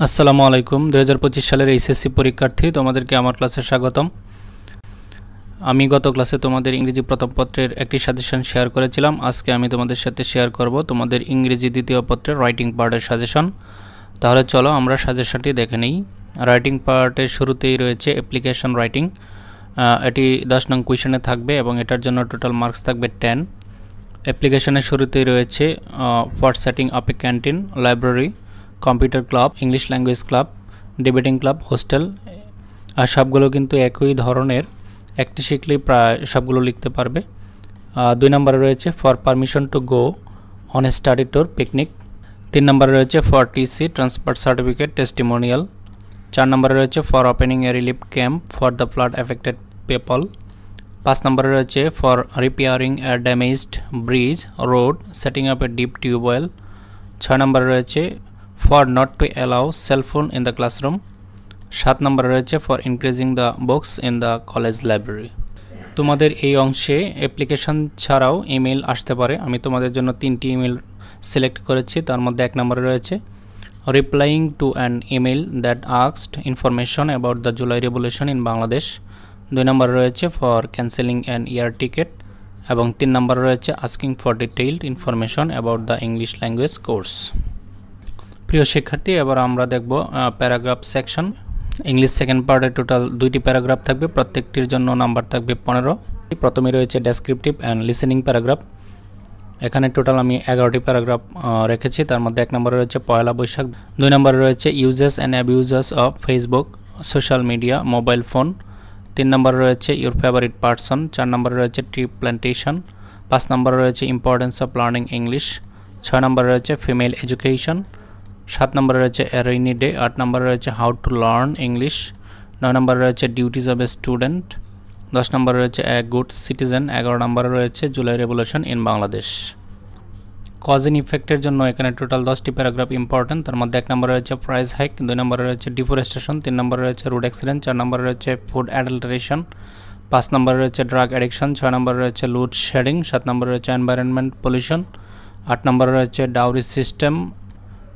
আসসালামু আলাইকুম 2025 সালের এইচএসসি পরীক্ষার্থী তোমাদেরকে আমার ক্লাসে স্বাগতম। আমি গত ক্লাসে তোমাদের ইংরেজি প্রথম পত্রের একটি সাজেশন শেয়ার করেছিলাম। আজকে আমি তোমাদের সাথে শেয়ার করব তোমাদের ইংরেজি দ্বিতীয় পত্রের রাইটিং পার্টের সাজেশন। তাহলে চলো আমরা সাজেশনটি দেখে নিই। রাইটিং পার্টের শুরুতেই রয়েছে অ্যাপ্লিকেশন রাইটিং। এটি 10 নং কোয়েশ্চেনে থাকবে এবং এটার জন্য টোটাল মার্কস থাকবে 10। অ্যাপ্লিকেশনের শুরুতেই রয়েছে for setting up a canteen, library, computer club, English language club, debating club, hostel. আর সবগুলো কিন্তু একই ধরনের, একটি শিখলেই প্রায় সবগুলো লিখতে পারবে। 2 নম্বরে রয়েছে for permission to go on a study tour, picnic. 3 নম্বরে রয়েছে for TC, transfer certificate, testimonial. 4 নম্বরে রয়েছে for opening a relief camp for the flood affected people. 5 নম্বরে রয়েছে for repairing a damaged bridge, road, setting up a deep tubewell. 6 নম্বরে রয়েছে for not to allow cell phone in the classroom. 7 নম্বরে রয়েছে for increasing the books in the college library. তোমাদের এই অংশে application ছাড়াও ইমেল আসতে পারে। আমি তোমাদের জন্য 3টি ইমেল সিলেক্ট করেছি। তার মধ্যে 1 নম্বরে রয়েছে replying to an email that asked information about the July revolution in Bangladesh. 2 নম্বরে রয়েছে for cancelling an air ticket এবং 3 নম্বরে রয়েছে asking for detailed information about the English language course. প্রিয় শিক্ষার্থী, এবার আমরা দেখব প্যারাগ্রাফ সেকশন। ইংলিশ সেকেন্ড পার্টে টোটাল 2টি প্যারাগ্রাফ থাকবে, প্রত্যেকটির জন্য নাম্বার থাকবে 15। প্রথমে রয়েছে ডেসক্রিপটিভ অ্যান্ড লিসেনিং প্যারাগ্রাফ। এখানে টোটাল আমি 11টি প্যারাগ্রাফ রেখেছি। তার মধ্যে 1 নম্বরে রয়েছে পয়লা বৈশাখ। 2 নম্বরে রয়েছে uses and abuses of Facebook, social media, mobile phone. 3 নম্বরে রয়েছে ইউর ফেভারিট পারসন। 4 নম্বরে রয়েছে ট্রি প্ল্যান্টেশন। 5 নম্বরে রয়েছে ইম্পর্টেন্স অফ লার্নিং ইংলিশ। 6 নম্বরে রয়েছে ফিমেল এডুকেশন। 7 নম্বরে রয়েছে এ রেইনি ডে। 8 নম্বরে রয়েছে হাউ টু লার্ন ইংলিশ। 9 নম্বরে রয়েছে ডিউটিজ অফ এ স্টুডেন্ট। 10 নম্বরে রয়েছে এ গুড সিটিজেন। 11 নম্বরে রয়েছে July revolution in Bangladesh. Cause and ইফেক্টের জন্য এখানে টোটাল 10টি প্যারাগ্রাফ ইম্পর্টেন্ট। তার মধ্যে 1 নম্বরে রয়েছে প্রাইস হাইক। 2 নম্বরে রয়েছে ডিফরেস্টেশন। 3 নম্বরে রয়েছে রোড অ্যাক্সিডেন্ট। 4 নম্বরে রয়েছে ফুড অ্যাডাল্টারেশন। 5 নম্বরে রয়েছে ড্রাগ অ্যাডিকশন। 6 নম্বরে রয়েছে লোড শেডিং। 7 নম্বরে রয়েছে এনভায়রনমেন্ট পলিউশন। 8 নম্বরে রয়েছে ডাউরি সিস্টেম।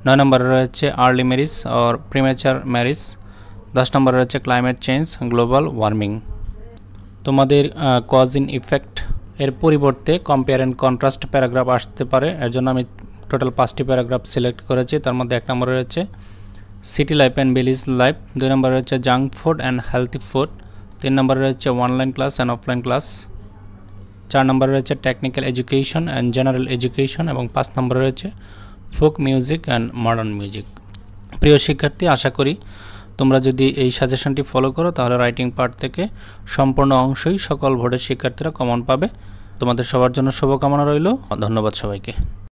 9 নম্বরে রয়েছে আর্লি ম্যারিজ অর প্রিম্যাচার ম্যারিজ। 10 নম্বরে রয়েছে ক্লাইমেট চেঞ্জ, গ্লোবাল ওয়ার্মিং। তোমাদের কজ ইন ইফেক্ট এর পরিবর্তে কম্পেয়ার অ্যান্ড কন্ট্রাস্ট প্যারাগ্রাফ আসতে পারে। এর জন্য আমি টোটাল 5টি প্যারাগ্রাফ সিলেক্ট করেছি। তার মধ্যে 1 নম্বরে রয়েছে city life and village life. 2 নম্বরে রয়েছে junk food and healthy food. 3 নম্বরে রয়েছে online class and offline class. 4 নম্বরে রয়েছে technical education and general education এবং 5 নম্বরে রয়েছে folk music and modern music. প্রিয় শিক্ষার্থী, আশা করি তোমরা যদি এই সাজেশনটি ফলো করো তাহলে রাইটিং পার্ট থেকে সম্পূর্ণ অংশই সকল বোর্ডের শিক্ষার্থীরা কমন পাবে। তোমাদের সবার জন্য শুভকামনা রইল। ধন্যবাদ সবাইকে।